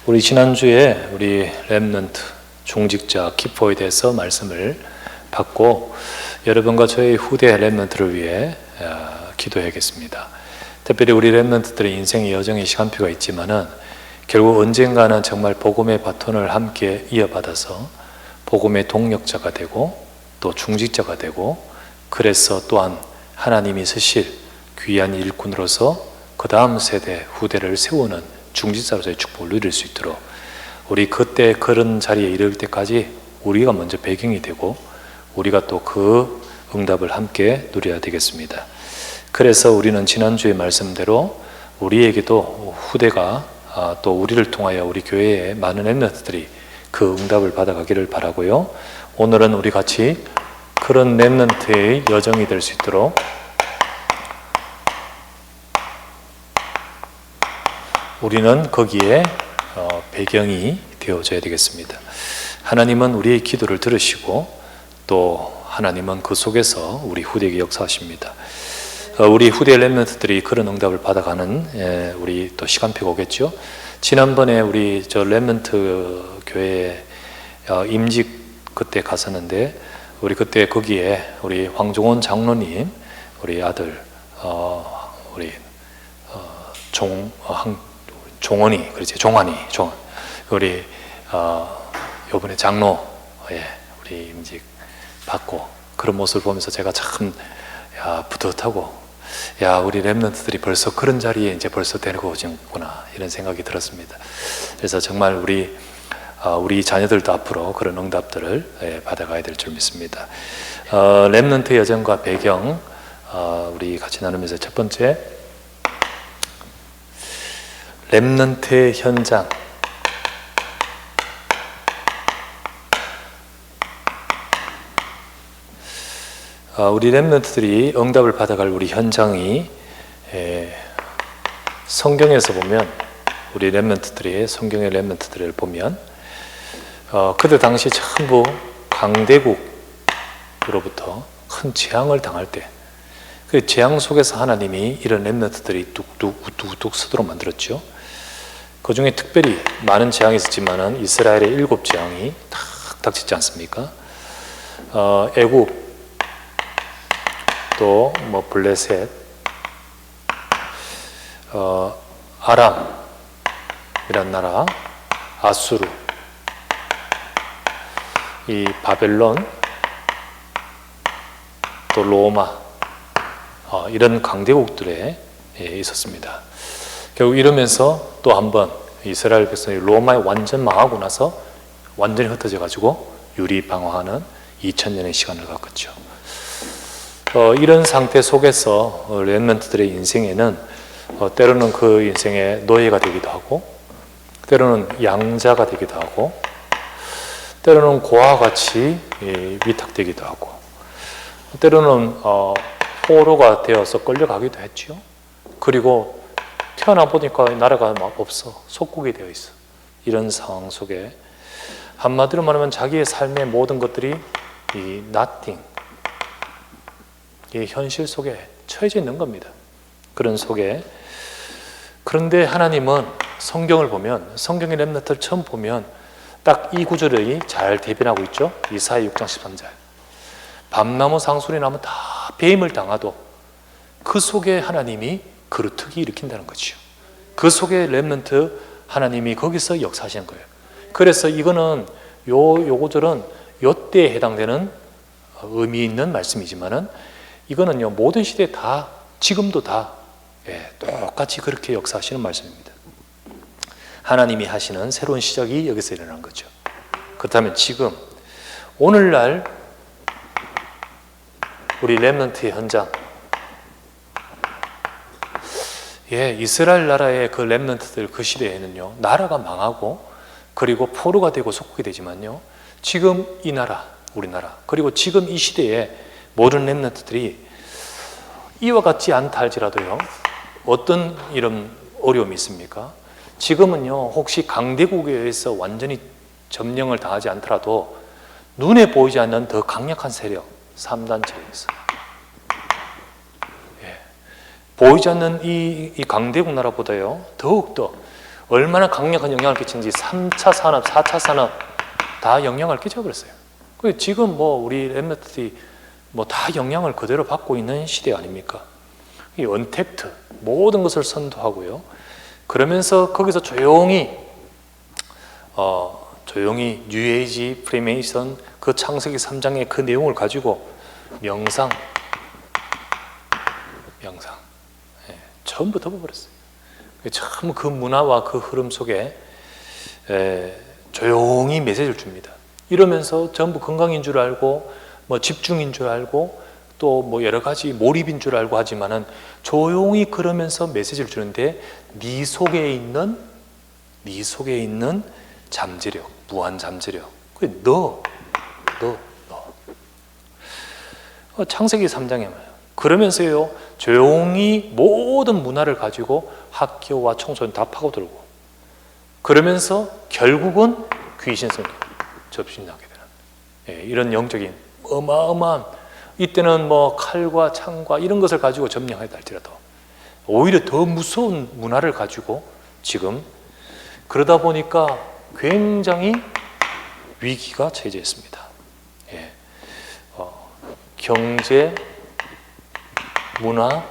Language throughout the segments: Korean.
우리 지난주에 우리 렘넌트 중직자 키포에 대해서 말씀을 받고 여러분과 저희 후대 렘넌트를 위해 기도해야겠습니다. 특별히 우리 렘넌트들의 인생의 여정의 시간표가 있지만은 결국 언젠가는 정말 복음의 바톤을 함께 이어받아서 복음의 동력자가 되고 또 중직자가 되고, 그래서 또한 하나님이 쓰실 귀한 일꾼으로서 그 다음 세대 후대를 세우는 중직자로서의 축복을 누릴 수 있도록 우리 그때 그런 자리에 이를 때까지 우리가 먼저 배경이 되고 우리가 또 그 응답을 함께 누려야 되겠습니다. 그래서 우리는 지난주의 말씀대로 우리에게도 후대가 또 우리를 통하여 우리 교회에 많은 렘넌트들이 그 응답을 받아가기를 바라고요. 오늘은 우리 같이 그런 렘넌트의 여정이 될 수 있도록 우리는 거기에 배경이 되어줘야 되겠습니다. 하나님은 우리의 기도를 들으시고 또 하나님은 그 속에서 우리 후대에게 역사하십니다. 우리 후대 렘넌트들이 그런 응답을 받아가는 우리 또 시간표가 오겠죠. 지난번에 우리 저 렘넌트 교회 임직 그때 갔었는데, 우리 그때 거기에 우리 황종원 장로님, 우리 아들 우리 종원이, 그렇지, 종환이, 우리 요번에 장로 우리 임직 받고 그런 모습을 보면서 제가 참 뿌듯하고, 우리 렘넌트들이 벌써 그런 자리에 이제 벌써 데리고 오셨구나 이런 생각이 들었습니다. 그래서 정말 우리 자녀들도 앞으로 그런 응답들을 받아가야 될 줄 믿습니다. 렘넌트 여정과 배경 우리 같이 나누면서 첫 번째, 렘넌트의 현장. 우리 렘넌트들이 응답을 받아갈 우리 현장이 성경에서 보면, 우리 렘넌트들이 성경의 렘넌트들을 보면 그때 당시 전부 강대국으로부터 큰 재앙을 당할 때 그 재앙 속에서 하나님이 이런 렘넌트들이 뚝뚝 서도록 만들었죠. 그 중에 특별히 많은 재앙이 있었지만은 이스라엘의 7 재앙이 탁 닥치지 않습니까? 애굽, 또 뭐 블레셋, 아람이란 나라, 아수르, 이 바벨론, 또 로마, 이런 강대국들에 있었습니다. 결국 이러면서 또 한번 이스라엘 백성이 로마에 완전 망하고 나서 완전히 흩어져 가지고 유리방황하는 2000년의 시간을 겪었죠. 이런 상태 속에서 렘넌트들의 인생에는 때로는 그 인생의 노예가 되기도 하고, 때로는 양자가 되기도 하고, 때로는 고아와 같이 위탁되기도 하고, 때로는 포로가 되어서 끌려가기도 했죠. 그리고 태어나 보니까 나라가 막 없어, 속국이 되어 있어. 이런 상황 속에 한마디로 말하면 자기의 삶의 모든 것들이 이 nothing, 이 현실 속에 처해져 있는 겁니다. 그런 속에, 그런데 하나님은 성경을 보면, 성경의 렘넌트를 처음 보면 딱 이 구절이 잘 대변하고 있죠. 이사야 6장 13절. 밤나무 상소리 나면 다 배임을 당하도 그 속에 하나님이 그루터기 일으킨다는 거죠. 그 속에 렘넌트 하나님이 거기서 역사하시는 거예요. 그래서 이거는 요 구절은 요때에 해당되는 의미 있는 말씀이지만은 이거는요 모든 시대에 다, 지금도 다 똑같이 그렇게 역사하시는 말씀입니다. 하나님이 하시는 새로운 시작이 여기서 일어난 거죠. 그렇다면 지금 오늘날 우리 렘넌트의 현장, 이스라엘 나라의 그 렘넌트들 그 시대에는요 나라가 망하고 그리고 포로가 되고 속국이 되지만요, 지금 이 나라, 우리나라, 그리고 지금 이 시대에 모든 렘넌트들이 이와 같지 않다 할지라도요 어떤 이런 어려움이 있습니까? 지금은요 혹시 강대국에 의해서 완전히 점령을 당하지 않더라도 눈에 보이지 않는 더 강력한 세력, 3단체에서 보이지 않는 이 강대국 나라보다요 더욱더 얼마나 강력한 영향을 끼치는지 3차 산업, 4차 산업 다 영향을 끼쳐버렸어요. 지금 뭐 우리 랩런트들이 뭐 다 영향을 그대로 받고 있는 시대 아닙니까? 이 언택트 모든 것을 선도하고요. 그러면서 거기서 조용히 뉴에이지, 프리메이션 그 창세기 3장의 그 내용을 가지고 명상 전부 덮어버렸어요. 참 그 문화와 그 흐름 속에 조용히 메시지를 줍니다. 이러면서 전부 건강인 줄 알고 뭐 집중인 줄 알고 또 뭐 여러 가지 몰입인 줄 알고 하지만은 조용히 그러면서 메시지를 주는데 네 속에 있는 잠재력, 무한 잠재력. 그게 너. 창세기 3장에 말이에요. 그러면서요 조용히 모든 문화를 가지고 학교와 청소년 다 파고들고 그러면서 결국은 귀신성 접신하게 되는 이런 영적인 어마어마한 이때는 뭐 칼과 창과 이런 것을 가지고 점령하였다 할지라도 오히려 더 무서운 문화를 가지고 지금 그러다 보니까 굉장히 위기가 처해졌습니다. 경제, 문화,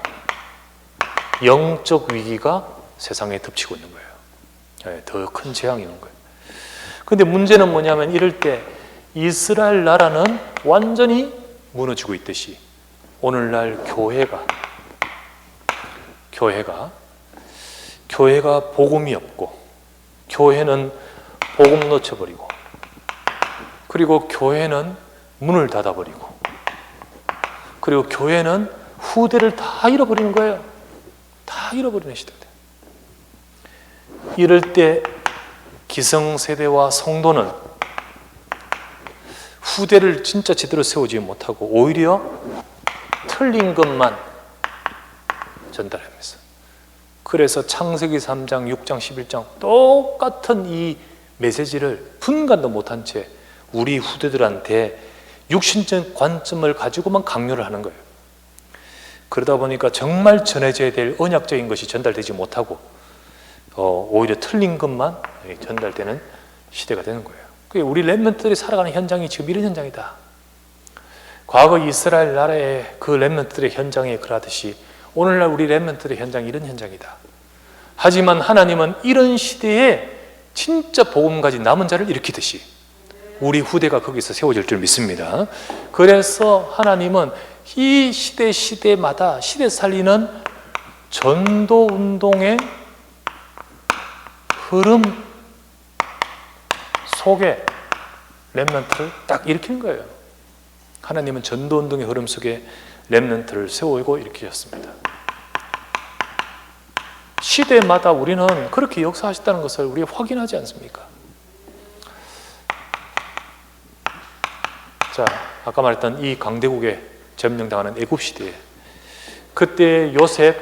영적 위기가 세상에 덮치고 있는 거예요. 더 큰 재앙이 오는 거예요. 그런데 문제는 뭐냐면 이럴 때 이스라엘 나라는 완전히 무너지고 있듯이 오늘날 교회가 복음이 없고 교회는 복음 놓쳐버리고 그리고 교회는 문을 닫아버리고 그리고 교회는 후대를 다 잃어버리는 거예요. 다 잃어버리는 시대다. 이럴 때 기성세대와 성도는 후대를 진짜 제대로 세우지 못하고 오히려 틀린 것만 전달하면서 그래서 창세기 3장, 6장, 11장 똑같은 이 메시지를 분간도 못한 채 우리 후대들한테 육신적 관점을 가지고만 강요를 하는 거예요. 그러다 보니까 정말 전해져야 될 언약적인 것이 전달되지 못하고 오히려 틀린 것만 전달되는 시대가 되는 거예요. 우리 렘넌트들이 살아가는 현장이 지금 이런 현장이다. 과거 이스라엘 나라의 그 렘넌트들의 현장에 그러하듯이 오늘날 우리 렘넌트들의 현장이 이런 현장이다. 하지만 하나님은 이런 시대에 진짜 복음 가진 남은 자를 일으키듯이 우리 후대가 거기서 세워질 줄 믿습니다. 그래서 하나님은 이 시대마다 시대 살리는 전도 운동의 흐름 속에 렘넌트를 딱 일으키는 거예요. 하나님은 전도 운동의 흐름 속에 렘넌트를 세우고 일으키셨습니다. 시대마다 우리는 그렇게 역사하셨다는 것을 우리가 확인하지 않습니까? 자, 아까 말했던 이 강대국에 점령당하는 애굽 시대에 그때 요셉,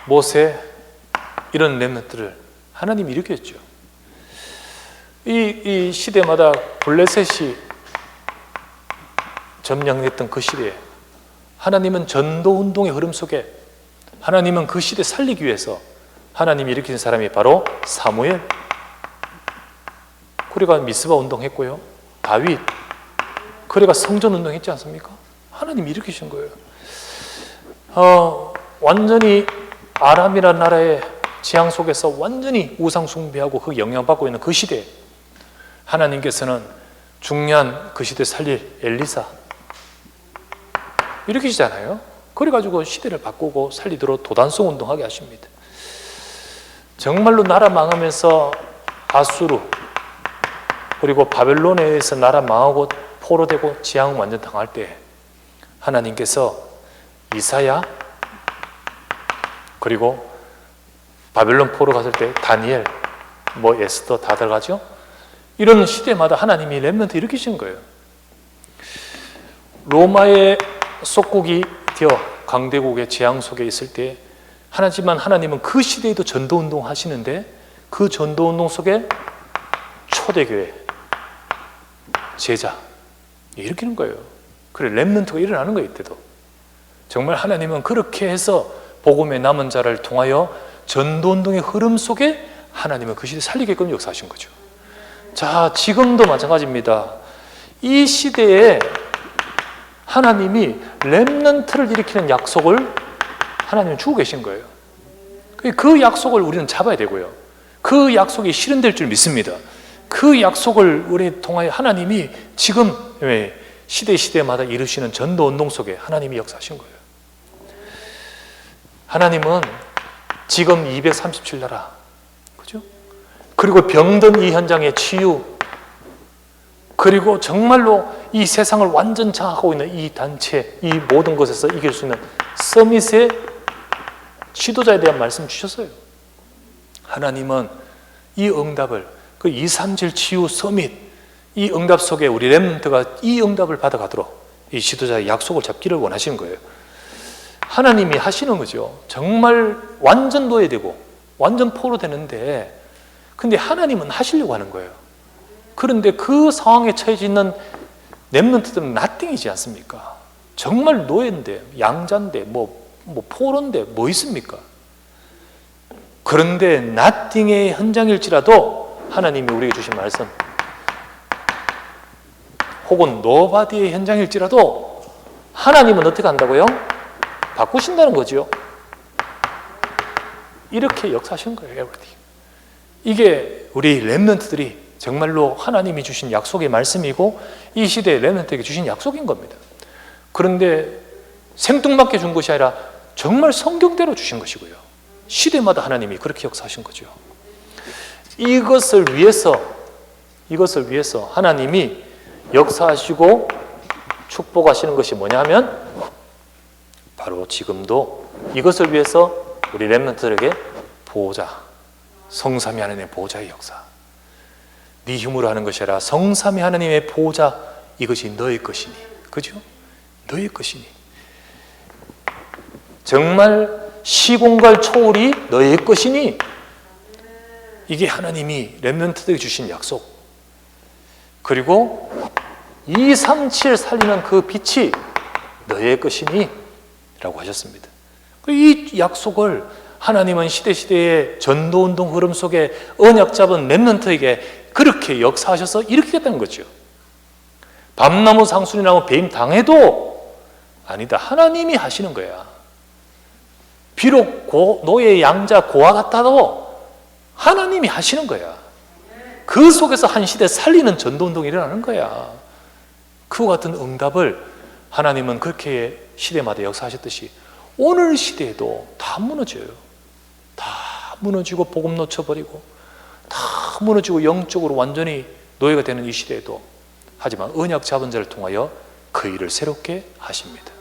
모세 이런 렘넌트를 하나님이 일으켰죠. 이 시대마다 블레셋이 점령했던 그 시대에 하나님은 전도 운동의 흐름 속에 하나님은 그 시대 살리기 위해서 하나님이 일으키신 사람이 바로 사무엘, 그래가 미스바 운동했고요, 다윗, 그래가 성전 운동했지 않습니까? 하나님이 일으키신 거예요. 완전히 아람이라는 나라의 지향 속에서 완전히 우상 숭배하고 그 영향받고 있는 그 시대에 하나님께서는 중요한 그 시대 살릴 엘리사 일으키시잖아요. 그래가지고 시대를 바꾸고 살리도록 도단성 운동하게 하십니다. 정말로 나라 망하면서 아수르 그리고 바벨론에 의해서 나라 망하고 포로되고 지향 완전 당할 때 하나님께서 이사야 그리고 바벨론 포로 갔을 때 다니엘 뭐 에스더 다 들어가죠. 이런 시대마다 하나님이 렘넌트 일으키신 거예요. 로마의 속국이 되어 강대국의 재앙 속에 있을 때 하지만 하나님은 그 시대에도 전도운동 하시는데 그 전도운동 속에 초대교회 제자 일으키는 거예요. 그래 렘넌트가 일어나는 거예요. 이때도 정말 하나님은 그렇게 해서 복음의 남은 자를 통하여 전도운동의 흐름 속에 하나님은 그 시대 살리게끔 역사하신 거죠. 자, 지금도 마찬가지입니다. 이 시대에 하나님이 렘넌트를 일으키는 약속을 하나님은 주고 계신 거예요. 그 약속을 우리는 잡아야 되고요. 그 약속이 실현될 줄 믿습니다. 그 약속을 우리 통하여 하나님이 지금 시대마다 이루시는 전도운동 속에 하나님이 역사하신 거예요. 하나님은 지금 237나라, 그죠? 그리고 병든 이 현장의 치유, 그리고 정말로 이 세상을 완전 장악하고 있는 이 단체, 이 모든 것에서 이길 수 있는 서밋의 지도자에 대한 말씀 주셨어요. 하나님은 이 응답을, 그 237 치유 서밋, 이 응답 속에 우리 렘넌트가 이 응답을 받아가도록 이 지도자의 약속을 잡기를 원하시는 거예요. 하나님이 하시는 거죠. 정말 완전 노예되고 완전 포로 되는데, 근데 하나님은 하시려고 하는 거예요. 그런데 그 상황에 처해져 있는 렘넌트들은 나띵이지 않습니까? 정말 노예인데, 양자인데, 뭐 포로인데 뭐 있습니까? 그런데 나띵의 현장일지라도 하나님이 우리에게 주신 말씀, 혹은 노바디의 현장일지라도 하나님은 어떻게 한다고요? 바꾸신다는 거죠. 이렇게 역사하시는 거예요. 이게 우리 렘넌트들이 정말로 하나님이 주신 약속의 말씀이고 이 시대의 렘넌트에게 주신 약속인 겁니다. 그런데 생뚱맞게 준 것이 아니라 정말 성경대로 주신 것이고요. 시대마다 하나님이 그렇게 역사하신 거죠. 이것을 위해서 하나님이 역사하시고 축복하시는 것이 뭐냐 하면 바로 지금도 이것을 위해서 우리 렘넌트들에게 보호자, 성삼위 하나님의 보호자의 역사, 네 힘으로 하는 것이 아니라 성삼위 하나님의 보호자, 이것이 너의 것이니, 그죠? 너의 것이니, 정말 시공갈 초월이 너의 것이니, 이게 하나님이 렘넌트들에게 주신 약속. 그리고 237 살리는 그 빛이 너의 것이니 라고 하셨습니다. 이 약속을 하나님은 시대의 전도운동 흐름 속에 언약 잡은 렘넌트에게 그렇게 역사하셔서 일으키겠다는 거죠. 밤나무 상순이나무 배임 당해도 아니다, 하나님이 하시는 거야. 비록 노예 양자 고아 같아도 하나님이 하시는 거야. 그 속에서 한 시대 살리는 전도운동이 일어나는 거야. 그와 같은 응답을 하나님은 그렇게 시대마다 역사하셨듯이 오늘 시대에도 다 무너져요. 다 무너지고 복음 놓쳐버리고 다 무너지고 영적으로 완전히 노예가 되는 이 시대에도, 하지만 언약 잡은 자를 통하여 그 일을 새롭게 하십니다.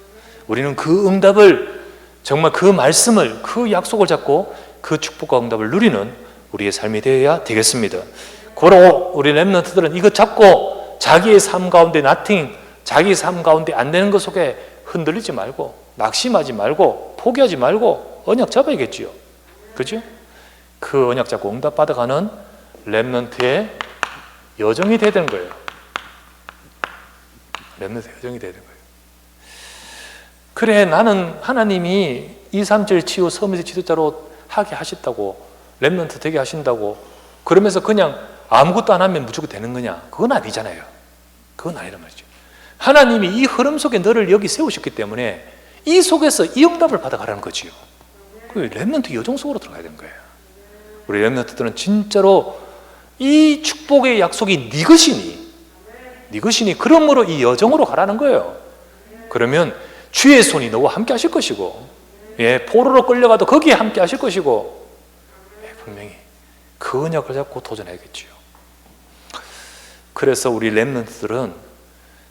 우리는 그 응답을, 정말 그 말씀을, 그 약속을 잡고 그 축복과 응답을 누리는 우리의 삶이 되어야 되겠습니다. 고로 우리 렘넌트들은 이거 잡고 자기의 삶 가운데 자기 삶 가운데 안 되는 것 속에 흔들리지 말고, 낙심하지 말고, 포기하지 말고 언약 잡아야겠지요. 그죠? 그 언약 잡고 응답 받아가는 렘넌트의 여정이 되야 되는 거예요. 렘넌트의 여정이 되야 되는 거예요. 그래, 나는 하나님이 237 치유 서밋의 지도자로 하게 하셨다고, 렘넌트 되게 하신다고 그러면서 그냥 아무것도 안 하면 무조건 되는 거냐? 그건 아니잖아요. 그건 아니란 말이죠. 하나님이 이 흐름 속에 너를 여기 세우셨기 때문에 이 속에서 이 응답을 받아가라는 거지요. 그 렘넌트 여정 속으로 들어가야 되는 거예요. 우리 렘넌트들은 진짜로 이 축복의 약속이 네 것이니 그러므로 이 여정으로 가라는 거예요. 그러면 주의 손이 너와 함께 하실 것이고, 포로로 끌려가도 거기에 함께 하실 것이고, 분명히 그 언약을 잡고 도전해야겠지요. 그래서 우리 렘넌트들은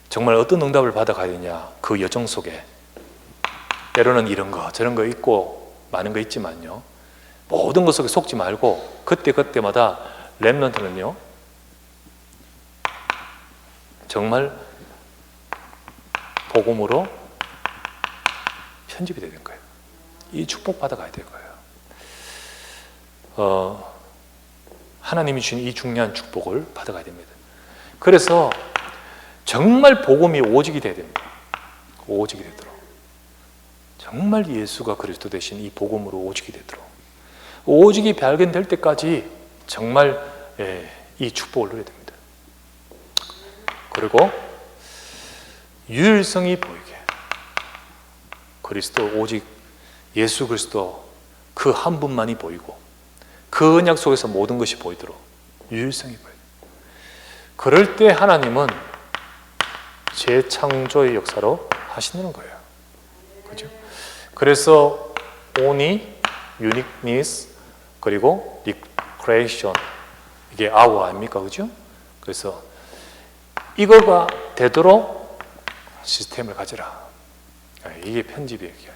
정말 어떤 응답을 받아가야 되냐, 그 여정 속에 때로는 이런 거 저런 거 있고 많은 거 있지만요, 모든 것 속에 속지 말고 그때마다 렘넌트는요 정말 복음으로 편집이 되는 거예요. 이 축복 받아가야 될 거예요. 하나님이 주신 이 중요한 축복을 받아가야 됩니다. 그래서 정말 복음이 오직이 돼야 됩니다. 오직이 되도록, 정말 예수가 그리스도 되신 이 복음으로 오직이 되도록, 오직이 발견될 때까지 정말 이 축복을 누려야 됩니다. 그리고 유일성이 보이게, 그리스도 오직 예수 그리스도 그 한 분만이 보이고 그 언약 속에서 모든 것이 보이도록 유일성이 보여요. 그럴 때 하나님은 재창조의 역사로 하시는 거예요. 그죠? 그래서 only, uniqueness, 그리고 recreation, 이게 our 아닙니까? 그죠? 그래서 이거가 되도록 시스템을 가지라. 이게 편집이에요.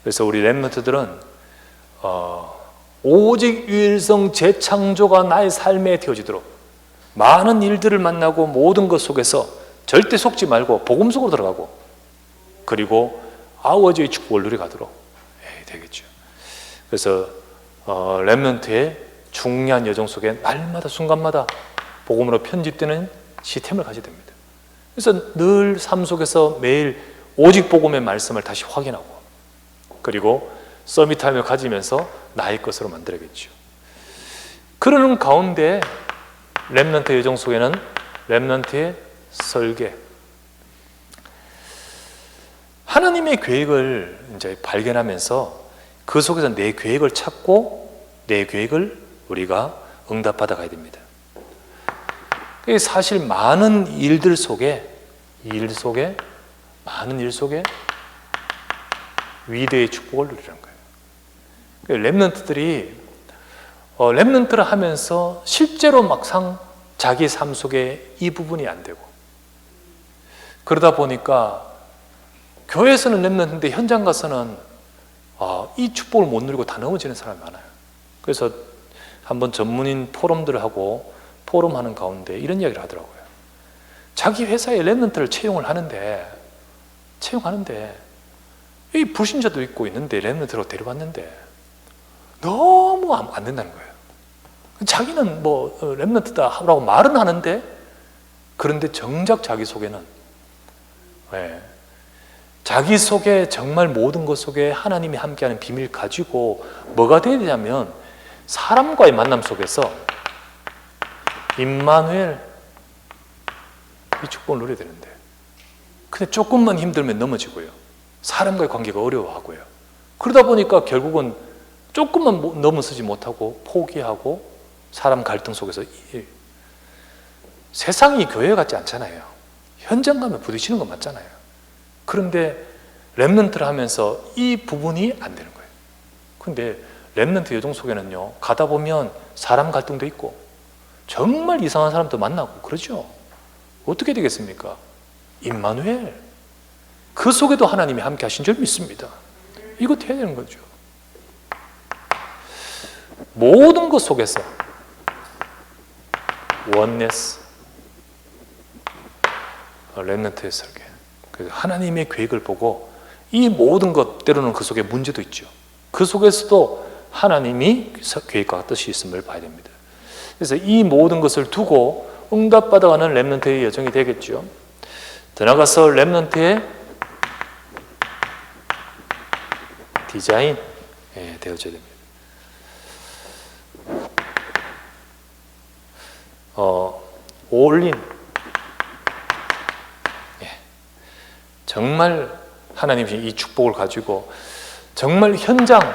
그래서 우리 렘넌트들은 오직 유일성 재창조가 나의 삶에 되어지도록 많은 일들을 만나고 모든 것 속에서 절대 속지 말고 복음 속으로 들어가고, 그리고 아워지의 축복을 누려가도록 되겠죠. 그래서 렘넌트의 중요한 여정 속에 날마다 순간마다 복음으로 편집되는 시스템을 가져야 됩니다. 그래서 늘 삶 속에서 매일 오직 복음의 말씀을 다시 확인하고, 그리고 서밋타임을 가지면서 나의 것으로 만들어야겠죠. 그러는 가운데 렘넌트 여정 속에는 렘넌트의 설계, 하나님의 계획을 이제 발견하면서 그 속에서 내 계획을 찾고 내 계획을 우리가 응답받아 가야 됩니다. 사실 많은 일들 속에 위대의 축복을 누리는 거예요. 렘넌트들이 렘넌트를 하면서 실제로 막상 자기 삶 속에 이 부분이 안 되고, 그러다 보니까 교회에서는 렘넌트인데 현장 가서는 이 축복을 못 누리고 다 넘어지는 사람이 많아요. 그래서 한번 전문인 포럼들을 하고 포럼하는 가운데 이런 이야기를 하더라고요. 자기 회사에 렘넌트를 채용하는데 이 불신자도 있고 있는데 렘넌트로 데려왔는데 너무 안 된다는 거예요. 자기는 뭐 렘넌트다라고 말은 하는데, 그런데 정작 자기 속에는 자기 속에 정말 모든 것 속에 하나님이 함께하는 비밀 가지고 뭐가 되어야 되냐면, 사람과의 만남 속에서 임마누엘 이 축복을 누려야 되는데, 근데 조금만 힘들면 넘어지고요, 사람과의 관계가 어려워하고요, 그러다 보니까 결국은 조금만 넘어서지 못하고 포기하고 사람 갈등 속에서 세상이 교회 같지 않잖아요. 현장 가면 부딪히는 거 맞잖아요. 그런데 렘넌트를 하면서 이 부분이 안 되는 거예요. 그런데 렘넌트 여정 속에는요, 가다 보면 사람 갈등도 있고 정말 이상한 사람도 만나고 그러죠. 어떻게 되겠습니까? 임마누엘, 그 속에도 하나님이 함께 하신 줄 믿습니다. 이거 해야 되는 거죠. 모든 것 속에서 원네스, 렘넌트의 설계, 그래서 하나님의 계획을 보고 이 모든 것, 때로는 그 속에 문제도 있죠. 그 속에서도 하나님이 계획과 뜻이 있음을 봐야 됩니다. 그래서 이 모든 것을 두고 응답받아가는 렘넌트의 여정이 되겠죠. 더 나아가서 렘넌트의 디자인 되어져야 됩니다. 올인, 정말 하나님이 이 축복을 가지고 정말 현장을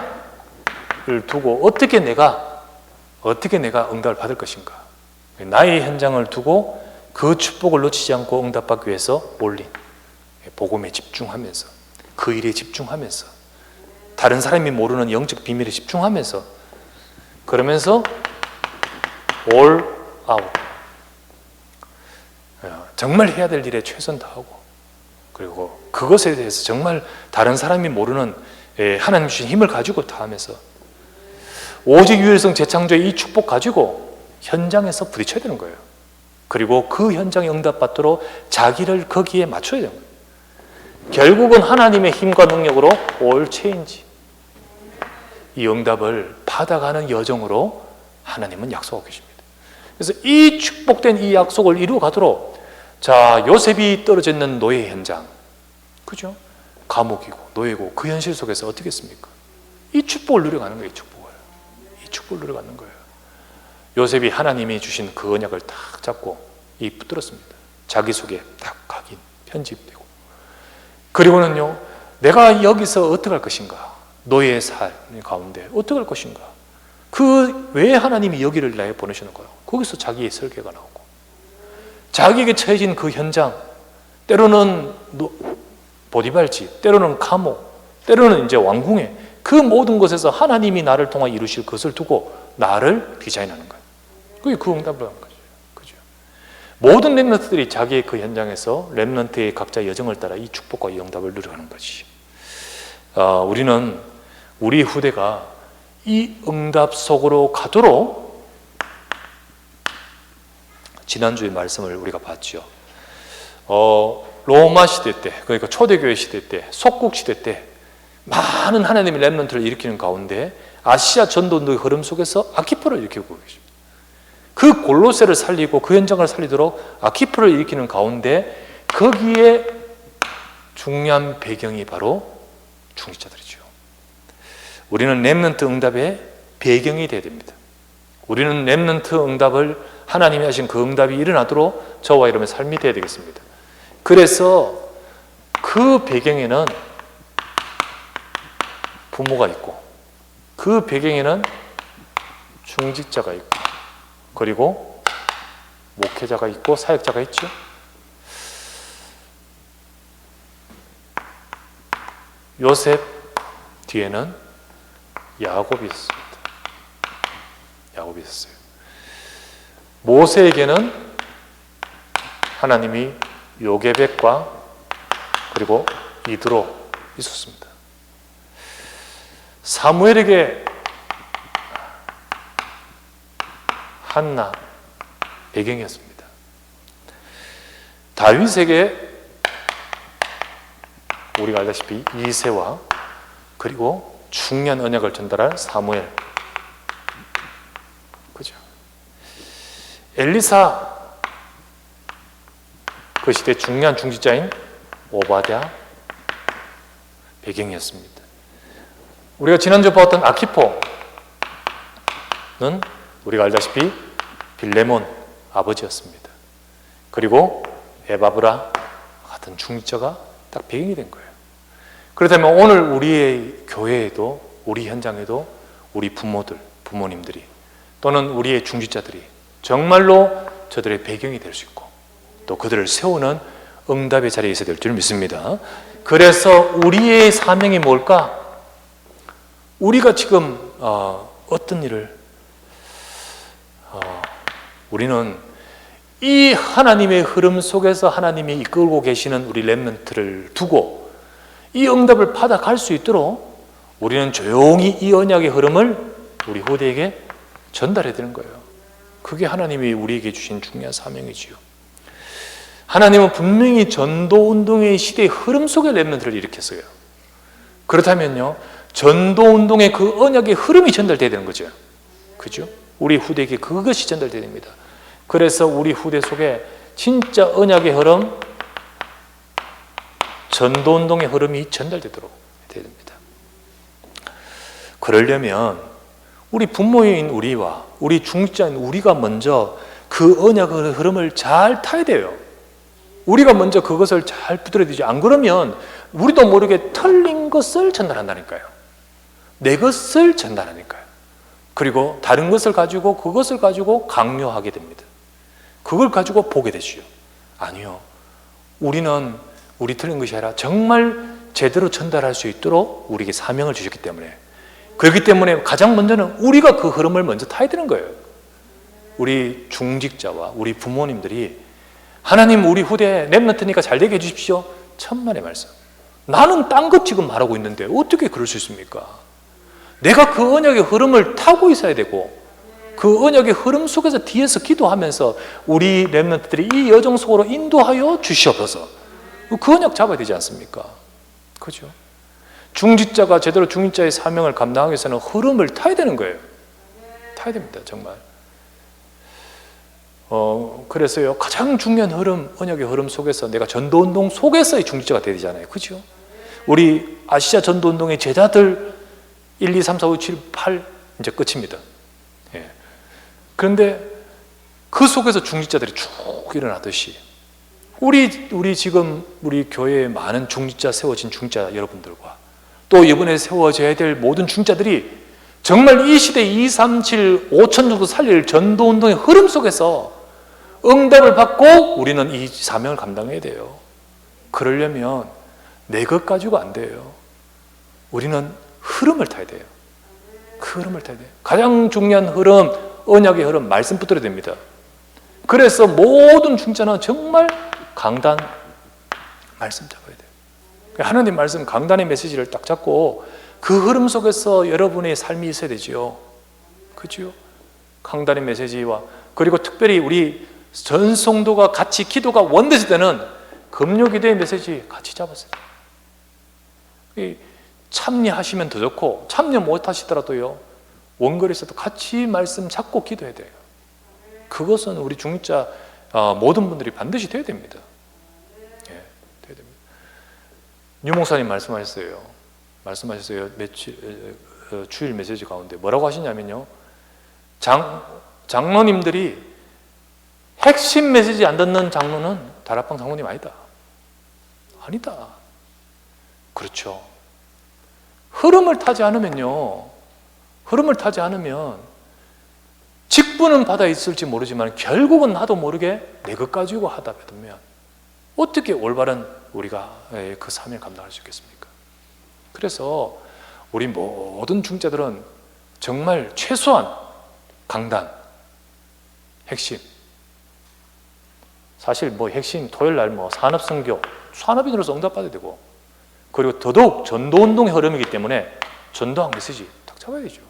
두고 어떻게 내가 응답을 받을 것인가, 나의 현장을 두고 그 축복을 놓치지 않고 응답받기 위해서 올린, 복음에 집중하면서, 그 일에 집중하면서, 다른 사람이 모르는 영적 비밀에 집중하면서, 그러면서 all out, 정말 해야 될 일에 최선 다하고, 그리고 그것에 대해서 정말 다른 사람이 모르는 하나님 주신 힘을 가지고 다하면서 오직 유일성 재창조의 이 축복 가지고 현장에서 부딪혀야 되는 거예요. 그리고 그 현장에 응답받도록 자기를 거기에 맞춰야 되는 거예요. 결국은 하나님의 힘과 능력으로 all change, 이 응답을 받아가는 여정으로 하나님은 약속하고 계십니다. 그래서 이 축복된 이 약속을 이루어 가도록, 자, 요셉이 떨어져 있는 노예 현장, 그죠? 감옥이고 노예고 그 현실 속에서 어떻게 했습니까? 이 축복을 누려가는 거예요. 이 축복을. 축복을 누려가는 거예요. 요셉이 하나님이 주신 그 언약을 딱 잡고 이 붙들었습니다. 자기 속에 딱 각인, 편집되고. 그리고는요, 내가 여기서 어떻게 할 것인가? 너의 삶 가운데 어떻게 할 것인가? 그 왜 하나님이 여기를 나에 보내셨는가요? 거기서 자기의 설계가 나오고, 자기에게 처해진 그 현장, 때로는 보디발집, 때로는 감옥, 때로는 이제 왕궁에, 그 모든 것에서 하나님이 나를 통해 이루실 것을 두고 나를 디자인하는 거예요. 그게 그 응답을 하는 거죠. 그죠? 모든 렘넌트들이 자기의 그 현장에서 렘넌트의 각자의 여정을 따라 이 축복과 이 응답을 누려가는 것이. 우리는 우리 후대가 이 응답 속으로 가도록 지난주에 말씀을 우리가 봤죠. 로마 시대 때, 그러니까 초대교회 시대 때, 속국 시대 때 많은 하나님의 렘넌트를 일으키는 가운데 아시아 전도운동의 흐름 속에서 아키포를 일으키고 계십니다. 그 골로새를 살리고 그 현장을 살리도록 아키포를 일으키는 가운데 거기에 중요한 배경이 바로 중직자들이죠. 우리는 렘넌트 응답의 배경이 되어야 됩니다. 우리는 렘넌트 응답을, 하나님이 하신 그 응답이 일어나도록 저와 여러분의 삶이 되어야 되겠습니다. 그래서 그 배경에는 부모가 있고, 그 배경에는 중직자가 있고, 그리고 목회자가 있고, 사역자가 있죠. 요셉 뒤에는 야곱이 있었습니다. 야곱이 있었어요. 모세에게는 하나님이 요게벳과 그리고 이드로 있었습니다. 사무엘에게 한나, 배경이었습니다. 다윗에게 우리가 알다시피 이새와 그리고 중요한 언약을 전달할 사무엘, 그죠? 엘리사, 그 시대 중요한 중직자인 오바댜, 배경이었습니다. 우리가 지난주 보았던 아키포는 우리가 알다시피 빌레몬 아버지였습니다. 그리고 에바브라 같은 중직자가 딱 배경이 된 거예요. 그렇다면 오늘 우리의 교회에도, 우리 현장에도 우리 부모들, 부모님들이 또는 우리의 중직자들이 정말로 저들의 배경이 될 수 있고 또 그들을 세우는 응답의 자리에 있어야 될 줄 믿습니다. 그래서 우리의 사명이 뭘까? 우리가 지금 어떤 일을 우리는 이 하나님의 흐름 속에서 하나님이 이끌고 계시는 우리 렘넌트를 두고 이 응답을 받아갈 수 있도록 우리는 조용히 이 언약의 흐름을 우리 후대에게 전달해야 되는 거예요. 그게 하나님이 우리에게 주신 중요한 사명이지요. 하나님은 분명히 전도운동의 시대의 흐름 속에 렘넌트를 일으켰어요. 그렇다면요, 전도운동의 그 언약의 흐름이 전달돼야 되는 거죠. 그죠? 우리 후대에게 그것이 전달돼야 됩니다. 그래서 우리 후대 속에 진짜 언약의 흐름, 전도운동의 흐름이 전달되도록 해야 됩니다. 그러려면 우리 부모인 우리와 우리 중직자인 우리가 먼저 그 언약의 흐름을 잘 타야 돼요. 우리가 먼저 그것을 잘 붙들어야 되죠. 안 그러면 우리도 모르게 틀린 것을 전달한다니까요. 내 것을 전달하니까요. 그리고 다른 것을 가지고 그것을 가지고 강요하게 됩니다. 그걸 가지고 보게 되지요. 아니요. 우리는 우리 틀린 것이 아니라 정말 제대로 전달할 수 있도록 우리에게 사명을 주셨기 때문에, 그렇기 때문에 가장 먼저는 우리가 그 흐름을 먼저 타야 되는 거예요. 우리 중직자와 우리 부모님들이 하나님 우리 후대 렘넌트니까 잘 되게 해주십시오. 천만의 말씀. 나는 딴 것 지금 말하고 있는데 어떻게 그럴 수 있습니까? 내가 그 언약의 흐름을 타고 있어야 되고 그 언약의 흐름 속에서 뒤에서 기도하면서 우리 렘넌트들이 이 여정 속으로 인도하여 주시옵소서. 그 언약 잡아야 되지 않습니까? 그죠? 중직자가 제대로 중직자의 사명을 감당하기 위해서는 흐름을 타야 되는 거예요. 타야 됩니다, 정말. 그래서요, 가장 중요한 흐름, 언약의 흐름 속에서 내가 전도운동 속에서의 중직자가 되야 되잖아요. 그죠? 우리 아시아 전도운동의 제자들 1, 2, 3, 4, 5, 7, 8 이제 끝입니다. 그런데 그 속에서 중직자들이 쭉 일어나듯이 우리 지금 우리 교회에 많은 중직자, 세워진 중직자 여러분들과 또 이번에 세워져야 될 모든 중직자들이 정말 이 시대 237, 5천 정도 살릴 전도운동의 흐름 속에서 응답을 받고 우리는 이 사명을 감당해야 돼요. 그러려면 내 것 가지고 안 돼요. 우리는 흐름을 타야 돼요. 그 흐름을 타야 돼요. 가장 중요한 흐름, 언약의 흐름, 말씀 붙들어야 됩니다. 그래서 모든 중자는 정말 강단, 말씀 잡아야 돼요. 하나님 말씀, 강단의 메시지를 딱 잡고 그 흐름 속에서 여러분의 삶이 있어야 되지요. 그죠? 강단의 메시지와 그리고 특별히 우리 전 성도가 같이 기도가 원되실 때는 금요기도의 메시지 같이 잡았어요. 참여하시면 더 좋고 참여 못하시더라도요 원거리에서도 같이 말씀 잡고 기도해야 돼요. 그것은 우리 중직자 모든 분들이 반드시 돼야 됩니다. 예, 돼야 됩니다. 유 목사님 말씀하셨어요. 주일 메시지 가운데 뭐라고 하시냐면요, 장로님들이 핵심 메시지 안 듣는 장로는 다락방 장로님 아니다. 그렇죠. 흐름을 타지 않으면 직분은 받아 있을지 모르지만 결국은 나도 모르게 내 것 가지고 하다 보면 어떻게 올바른 우리가 그 사명을 감당할 수 있겠습니까? 그래서 우리 모든 중자들은 정말 최소한 강단, 핵심, 사실 핵심 토요일날 산업선교, 산업인으로서 응답받아야 되고, 그리고 더더욱 전도운동의 흐름이기 때문에 전도학 메시지 딱 잡아야죠.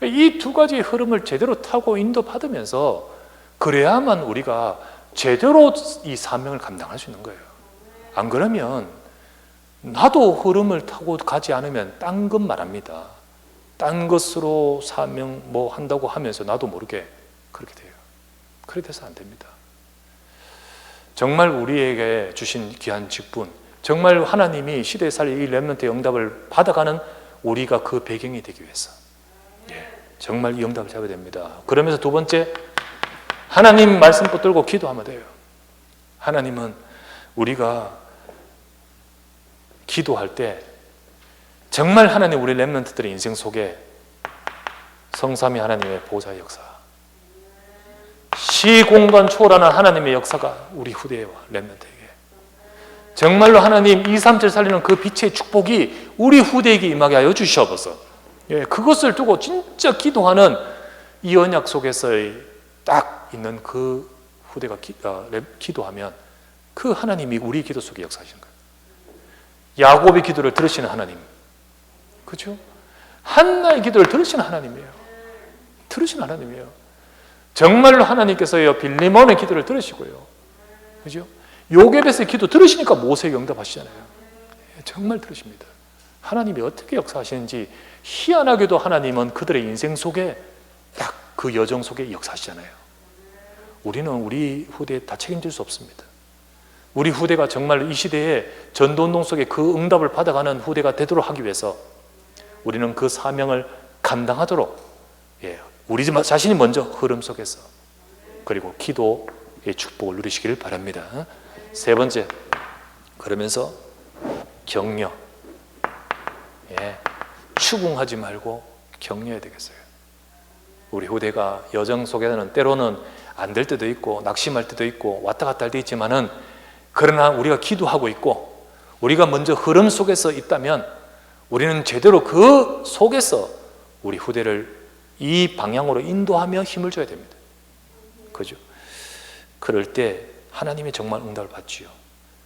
이 두 가지 흐름을 제대로 타고 인도받으면서 그래야만 우리가 제대로 이 사명을 감당할 수 있는 거예요. 안 그러면 나도 흐름을 타고 가지 않으면 딴 것 말합니다. 딴 것으로 사명 한다고 하면서 나도 모르게 그렇게 돼요. 그렇게 돼서 안 됩니다. 정말 우리에게 주신 귀한 직분, 정말 하나님이 시대에 살릴 이 렘넌트의 응답을 받아가는 우리가 그 배경이 되기 위해서 정말 이 응답을 잡아야 됩니다. 그러면서 두 번째, 하나님 말씀 붙들고 기도하면 돼요. 하나님은 우리가 기도할 때 정말 하나님 우리 렘넌트들의 인생 속에 성삼위 하나님의 보좌의 역사, 시공간 초월하는 하나님의 역사가 우리 후대와 렘넌트에게 정말로 하나님 237 살리는 그 빛의 축복이 우리 후대에게 임하게 하여 주시옵소서. 그것을 두고 진짜 기도하는 이 언약 속에서 딱 있는 그 후대가 기도하면 그 하나님이 우리 기도 속에 역사하시는 거예요. 야곱의 기도를 들으시는 하나님, 그렇죠? 한나의 기도를 들으시는 하나님이에요. 정말로 하나님께서요 빌리몬의 기도를 들으시고요, 그렇죠? 요게벳의 기도 들으시니까 모세에게 응답하시잖아요. 정말 들으십니다. 하나님이 어떻게 역사하시는지 희한하게도 하나님은 그들의 인생 속에 딱 그 여정 속에 역사하시잖아요. 우리는 우리 후대에 다 책임질 수 없습니다. 우리 후대가 정말 이 시대에 전도운동 속에 그 응답을 받아가는 후대가 되도록 하기 위해서 우리는 그 사명을 감당하도록 우리 자신이 먼저 흐름 속에서 그리고 기도의 축복을 누리시기를 바랍니다. 세 번째, 그러면서 격려. 추궁하지 말고 격려해야 되겠어요. 우리 후대가 여정 속에는 때로는 안 될 때도 있고 낙심할 때도 있고 왔다 갔다 할 때 있지만은, 그러나 우리가 기도하고 있고 우리가 먼저 흐름 속에서 있다면 우리는 제대로 그 속에서 우리 후대를 이 방향으로 인도하며 힘을 줘야 됩니다. 그죠? 그럴 때 하나님이 정말 응답을 받지요.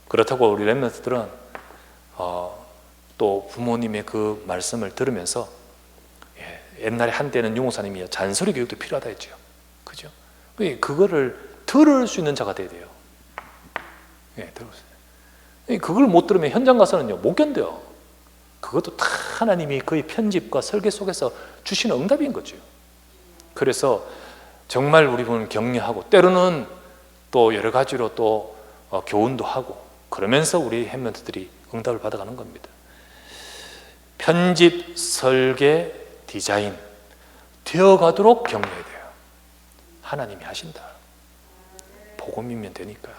그렇다고 우리 렘넌트들은 또 부모님의 그 말씀을 들으면서 옛날에 한때는 유목사님이 잔소리 교육도 필요하다 했죠. 그죠? 그거를 들을 수 있는 자가 돼야 돼요. 그걸 못 들으면 현장 가서는요 못 견뎌요. 그것도 다 하나님이 그의 편집과 설계 속에서 주시는 응답인 거죠. 그래서 정말 우리 분을 격려하고 때로는 또 여러 가지로 또 교훈도 하고 그러면서 우리 렘넌트들이 응답을 받아가는 겁니다. 편집, 설계, 디자인 되어가도록 격려해야 돼요. 하나님이 하신다. 복음이면 되니까.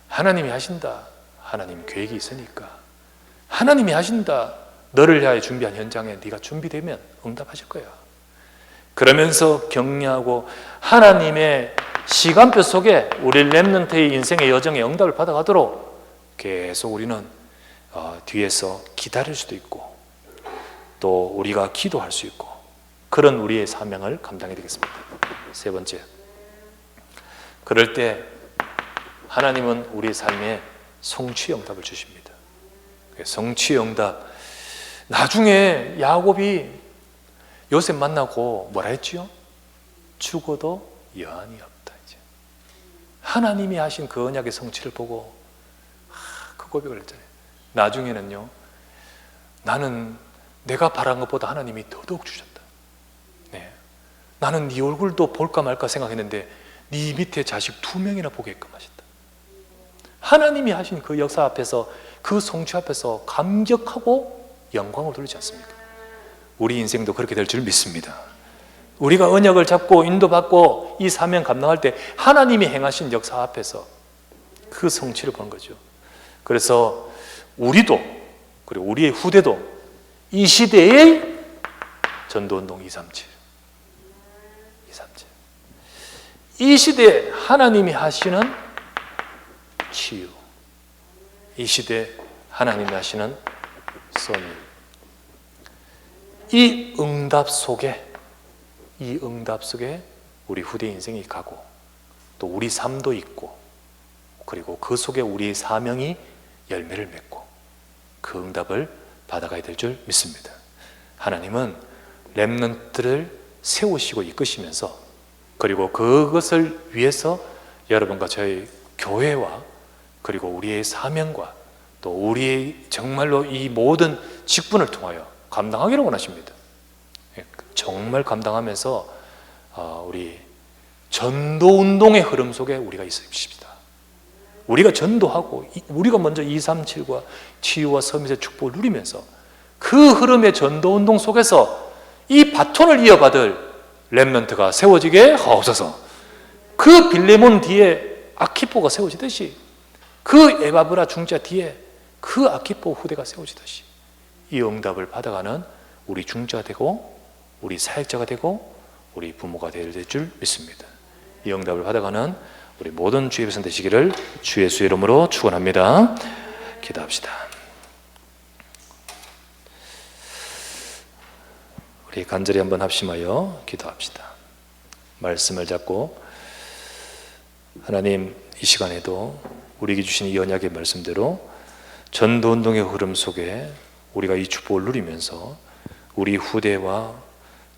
하나님이 하신다. 하나님 계획이 있으니까. 하나님이 하신다. 너를 위하여 준비한 현장에 네가 준비되면 응답하실 거야. 그러면서 격려하고 하나님의 시간표 속에 우리 렘넌트의 인생의 여정에 응답을 받아가도록 계속 우리는 뒤에서 기다릴 수도 있고 또 우리가 기도할 수 있고 그런 우리의 사명을 감당해야 되겠습니다. 세 번째, 그럴 때 하나님은 우리의 삶에 성취의 응답을 주십니다. 성취의 응답. 나중에 야곱이 요셉 만나고 뭐라 했지요? 죽어도 여한이 없다. 이제 하나님이 하신 그 언약의 성취를 보고 그 고백을 했잖아요. 나중에는요, 나는 내가 바란 것보다 하나님이 더더욱 주셨다. 네. 나는 네 얼굴도 볼까 말까 생각했는데 네 밑에 자식 2명이나 보게끔 하셨다. 하나님이 하신 그 역사 앞에서, 그 성취 앞에서 감격하고 영광을 돌리지 않습니까? 우리 인생도 그렇게 될 줄 믿습니다. 우리가 언약을 잡고 인도받고 이 사명 감당할 때 하나님이 행하신 역사 앞에서 그 성취를 보는 거죠. 그래서 우리도, 그리고 우리의 후대도 이 시대의 전도운동 237, 이 시대에 하나님이 하시는 치유, 이 시대에 하나님이 하시는 선율, 이 응답 속에 우리 후대 인생이 가고 또 우리 삶도 있고 그리고 그 속에 우리의 사명이 열매를 맺고 그 응답을 받아가야 될 줄 믿습니다. 하나님은 렘넌트를 세우시고 이끄시면서 그리고 그것을 위해서 여러분과 저희 교회와 그리고 우리의 사명과 또 우리의 정말로 이 모든 직분을 통하여 감당하기를 원하십니다. 정말 감당하면서 우리 전도운동의 흐름 속에 우리가 있읍시다. 우리가 전도하고 우리가 먼저 237과 치유와 서밋의 축복을 누리면서 그 흐름의 전도운동 속에서 이 바톤을 이어받을 렘넌트가 세워지게 하옵소서. 그 빌레몬 뒤에 아키포가 세워지듯이 그 에바브라 중자 뒤에 그 아키포 후대가 세워지듯이 이 응답을 받아가는 우리 중자가 되고 우리 사역자가 되고 우리 부모가 될 줄 믿습니다. 이 응답을 받아가는 우리 모든 주의 백성 되시기를 주 예수 이름으로 축원합니다. 기도합시다. 우리 간절히 한번 합심하여 기도합시다. 말씀을 잡고 하나님, 이 시간에도 우리에게 주신 이 언약의 말씀대로 전도운동의 흐름 속에 우리가 이 축복을 누리면서 우리 후대와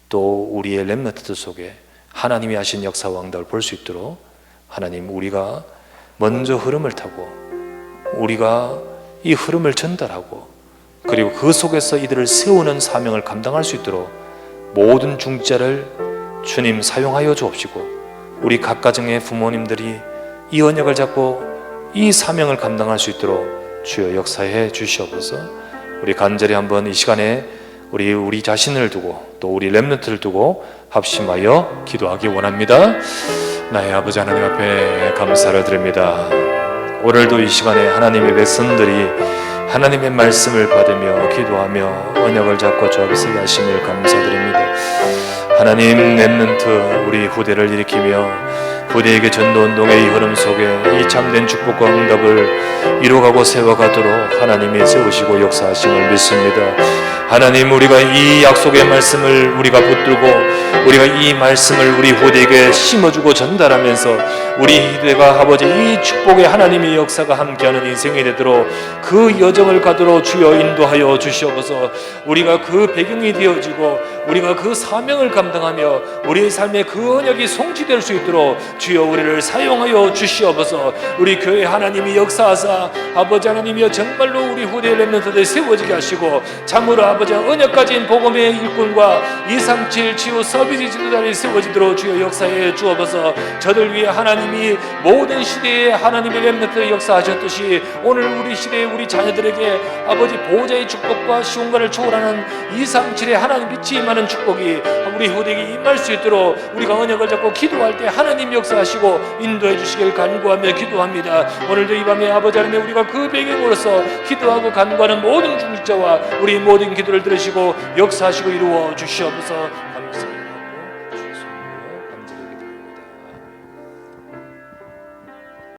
또 우리의 렘넌트들 속에 하나님이 하신 역사와 응답을 볼 수 있도록 하나님, 우리가 먼저 흐름을 타고 우리가 이 흐름을 전달하고 그리고 그 속에서 이들을 세우는 사명을 감당할 수 있도록 모든 중자를 주님 사용하여 주옵시고 우리 각 가정의 부모님들이 이 언약을 잡고 이 사명을 감당할 수 있도록 주여 역사해 주시옵소서. 우리 간절히 한번 이 시간에 우리 자신을 두고 또 우리 렘넌트를 두고 합심하여 기도하기 원합니다. 나의 아버지 하나님 앞에 감사를 드립니다. 오늘도 이 시간에 하나님의 백성들이 하나님의 말씀을 받으며 기도하며 언약을 잡고 주 앞에 서게 하심을 감사드립니다. 하나님, 렘넌트 우리 후대를 일으키며 후대에게 전도운동의 이 흐름 속에 이 참된 축복과 응답을 이루어가고 세워가도록 하나님이 세우시고 역사하심을 믿습니다. 하나님, 우리가 이 약속의 말씀을 우리가 붙들고 우리가 이 말씀을 우리 후대에게 심어주고 전달하면서 우리 후대가 아버지 이 축복의 하나님의 역사가 함께하는 인생이 되도록 그 여정을 가도록 주여 인도하여 주시옵소서. 우리가 그 배경이 되어지고 우리가 그 사명을 감당하며 우리의 삶의 그 언약이 성취될 수 있도록 주여 우리를 사용하여 주시옵소서. 우리 교회 하나님이 역사하사 아버지 하나님이여 정말로 우리 후대 렘넌트들 세워지게 하시고 참으로 아버지 언약 가진 복음의 일꾼과 237 치유 서비스 지도자들이 세워지도록 주여 역사해 주옵소서. 저들 위해 하나님이 모든 시대에 하나님의 렘넌트를 역사하셨듯이 오늘 우리 시대의 우리 자녀들에게 아버지 보호자의 축복과 시온가를 초월하는 237의 하나님 빛이 충만한 축복이 우리 후대에게 임할 수 있도록 우리가 언약을 잡고 기도할 때 하나님 역사하시고 인도해 주시길 간구하며 기도합니다. 오늘도 이 밤에 아버지 하나님, 우리가 그 배경으로서 기도하고 간구하는 모든 중직자와 우리 모든 기도를 들으시고 역사하시고 이루어 주시옵소서. 감사합니다.